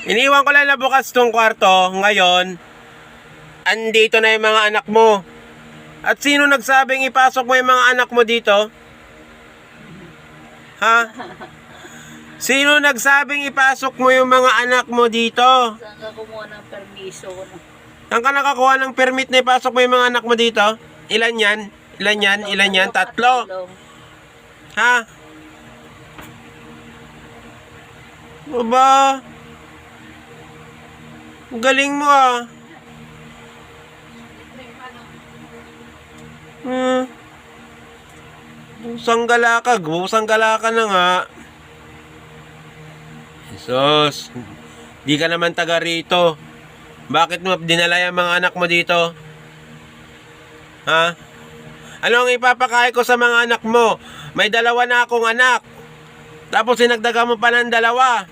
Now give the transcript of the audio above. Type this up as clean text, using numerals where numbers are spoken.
Iniwan ko lang na bukas tong kwarto. Ngayon, andito na yung mga anak mo. At sino nagsabing ipasok mo yung mga anak mo dito? Ha? Sino nagsabing ipasok mo yung mga anak mo dito? Saan ka kumuha ng permiso? Saan ka nakakuha ng permit na ipasok mo yung mga anak mo dito? Ilan yan? Ilan yan? Ilan yan? Tatlo? Ha? Aba? Galing mo ah. Busanggala ka na nga. Jesus, di ka naman taga rito. Bakit mo dinala yung mga anak mo dito? Ha? Ano ang ipapakain ko sa mga anak mo? May dalawa na akong anak. Tapos sinagdagan mo pa ng dalawa.